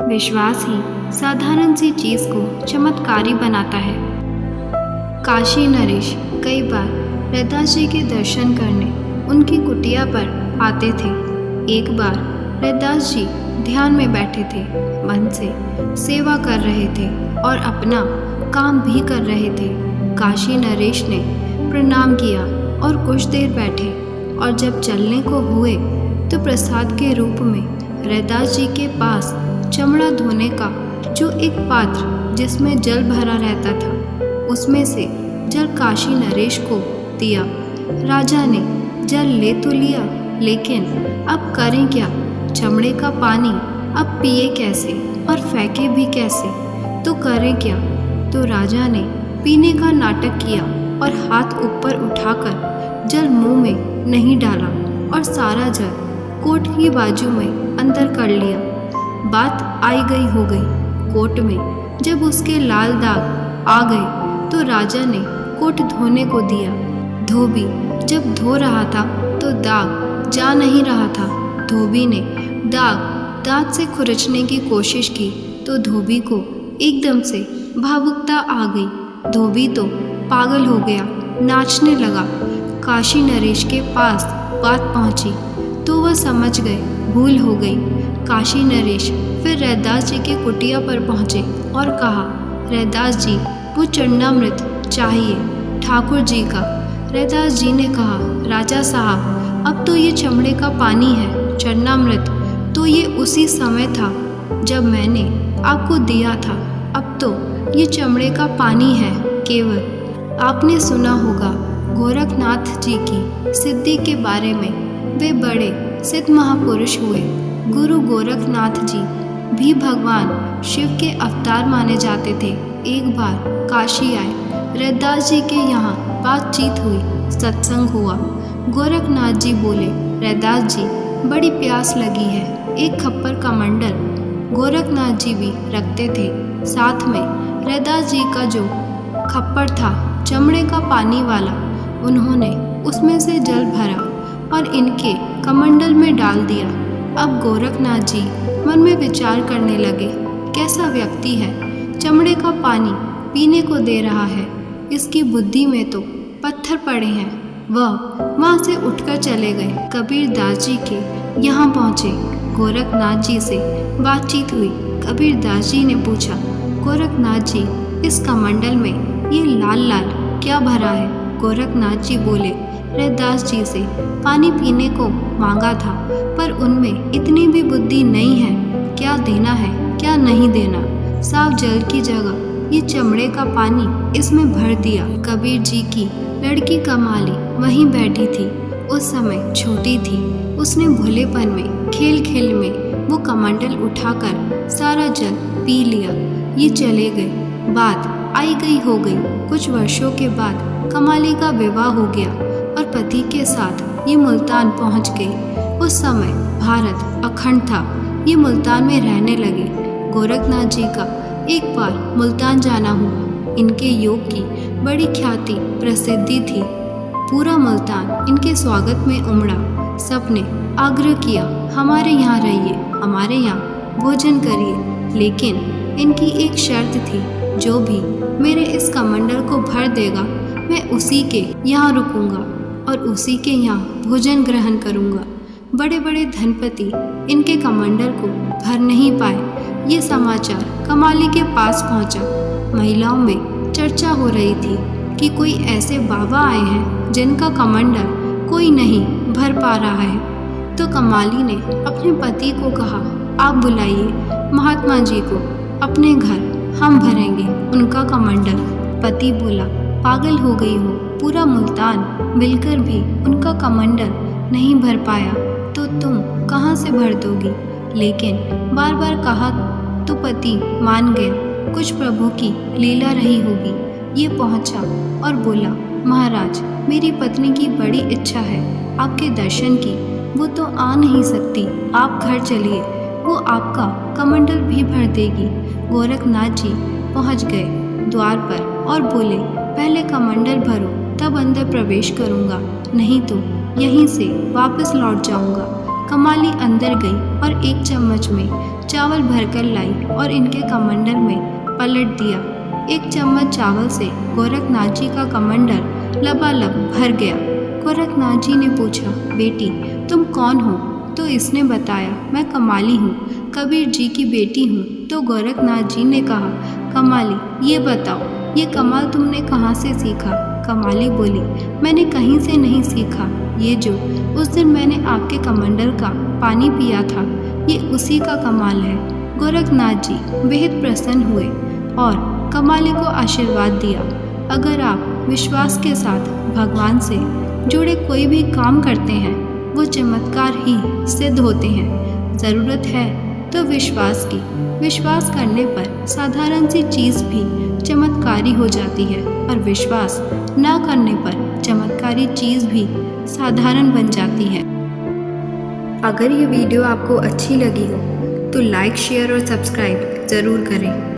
विश्वास ही साधारण सी चीज को चमत्कारी बनाता है। काशी नरेश कई बार रैदास जी के दर्शन करने उनकी कुटिया पर आते थे। एक बार रैदास जी ध्यान में बैठे थे, मन से सेवा कर रहे थे और अपना काम भी कर रहे थे। काशी नरेश ने प्रणाम किया और कुछ देर बैठे और जब चलने को हुए तो प्रसाद के रूप में रैदास जी के पास चमड़ा धोने का जो एक पात्र जिसमें जल भरा रहता था, उसमें से जल काशी नरेश को दिया। राजा ने जल ले तो लिया, लेकिन अब करें क्या? चमड़े का पानी अब पिए कैसे और फेंके भी कैसे? तो करें क्या? तो राजा ने पीने का नाटक किया और हाथ ऊपर उठाकर जल मुंह में नहीं डाला और सारा जल कोट की बाजू में अंदर कर लिया। बात आई गई हो गई। कोट में जब उसके लाल दाग आ गए तो राजा ने कोट धोने को दिया। धोबी जब धो रहा था तो दाग जा नहीं रहा था। धोबी ने दांत से खुरचने की कोशिश की तो धोबी को एकदम से भावुकता आ गई। धोबी तो पागल हो गया, नाचने लगा। काशी नरेश के पास बात पहुंची तो वह समझ गए भूल हो गई। काशी नरेश फिर रैदास जी के कुटिया पर पहुंचे और कहा, रैदास जी, वो चरणामृत चाहिए ठाकुर जी का। रैदास जी ने कहा, राजा साहब, अब तो ये चमड़े का पानी है, चरणामृत तो ये उसी समय था जब मैंने आपको दिया था। अब तो ये चमड़े का पानी है केवल। आपने सुना होगा गोरखनाथ जी की सिद्धि के बारे में। वे बड़े सिद्ध महापुरुष हुए। गुरु गोरखनाथ जी भी भगवान शिव के अवतार माने जाते थे। एक बार काशी आए, रैदास जी के यहाँ बातचीत हुई, सत्संग हुआ। गोरखनाथ जी बोले, रैदास जी, बड़ी प्यास लगी है, एक खप्पर का मंडल। गोरखनाथ जी भी रखते थे। साथ में रैदास जी का जो खप्पर था चमड़े का पानी वाला, उन्होंने उसमें से जल भरा और इनके कमंडल में डाल दिया। अब गोरखनाथ जी मन में विचार करने लगे, कैसा व्यक्ति है, चमड़े का पानी पीने को दे रहा है, इसकी बुद्धि में तो पत्थर पड़े हैं। वह वहाँ से उठकर चले गए। कबीर दास जी के यहाँ पहुँचे। गोरखनाथ जी से बातचीत हुई। कबीर दास जी ने पूछा, गोरखनाथ जी, इस कमंडल में ये लाल लाल क्या भरा है? गोरखनाथ जी बोले, रैदास जी से पानी पीने को मांगा था, पर उनमें इतनी भी बुद्धि नहीं है, क्या देना है क्या नहीं देना। साफ जल की जगह ये चमड़े का पानी इसमें भर दिया। कबीर जी की लड़की कमाली वहीं बैठी थी। उस समय छोटी थी। उसने भोलेपन में खेल खेल में वो कमंडल उठाकर सारा जल पी लिया। ये चले गए। बात आई गई हो गई। कुछ वर्षों के बाद कमाली का विवाह हो गया और पति के साथ ये मुल्तान पहुंच गई। उस समय भारत अखंड था। ये मुल्तान में रहने लगे। गोरखनाथ जी का एक बार मुल्तान जाना हुआ। इनके योग की बड़ी ख्याति प्रसिद्धि थी। पूरा मुल्तान इनके स्वागत में उमड़ा। सबने आग्रह किया, हमारे यहाँ रहिए, हमारे यहाँ भोजन करिए। लेकिन इनकी एक शर्त थी, जो भी मेरे इस कमंडल को भर देगा, मैं उसी के यहाँ रुकूंगा और उसी के यहाँ भोजन ग्रहण करूंगा। बड़े बड़े धनपति इनके कमंडल को भर नहीं पाए। ये समाचार कमाली के पास पहुंचा। महिलाओं में चर्चा हो रही थी कि कोई ऐसे बाबा आए हैं जिनका कमंडल कोई नहीं भर पा रहा है। तो कमाली ने अपने पति को कहा, आप बुलाइए महात्मा जी को अपने घर, हम भरेंगे उनका कमंडल। पति बोला, पागल हो गई हो, पूरा मुल्तान मिलकर भी उनका कमंडल नहीं भर पाया तो तुम कहाँ से भर दोगी? लेकिन बार बार कहा तो पति मान गया। कुछ प्रभु की लीला रही होगी। ये पहुँचा और बोला, महाराज, मेरी पत्नी की बड़ी इच्छा है आपके दर्शन की। वो तो आ नहीं सकती, आप घर चलिए, वो आपका कमंडल भी भर देगी। गोरखनाथ जी पहुँच गए द्वार पर और बोले, पहले कमंडल भरो, तब अंदर प्रवेश करूँगा, नहीं तो यहीं से वापस लौट जाऊँगा। कमाली अंदर गई और एक चम्मच में चावल भरकर लाई और इनके कमंडल में पलट दिया। एक चम्मच चावल से गोरखनाथ जी का कमंडल लबालब भर गया। गोरखनाथ जी ने पूछा, बेटी तुम कौन हो? तो इसने बताया, मैं कमाली हूँ, कबीर जी की बेटी हूँ। तो गोरखनाथ जी ने कहा, कमाली ये बताओ, ये कमाल तुमने कहाँ से सीखा? कमाली बोली, मैंने कहीं से नहीं सीखा, ये जो उस दिन मैंने आपके कमंडल का पानी पिया था, ये उसी का कमाल है। गोरखनाथ जी बेहद प्रसन्न हुए और कमाली को आशीर्वाद दिया। अगर आप विश्वास के साथ भगवान से जुड़े कोई भी काम करते हैं, वो चमत्कार ही सिद्ध होते हैं। ज़रूरत है तो विश्वास की। विश्वास करने पर साधारण सी चीज़ भी चमत्कारी हो जाती है और विश्वास न करने पर चमत्कारी चीज़ भी साधारण बन जाती है। अगर ये वीडियो आपको अच्छी लगी हो तो लाइक, शेयर और सब्सक्राइब ज़रूर करें।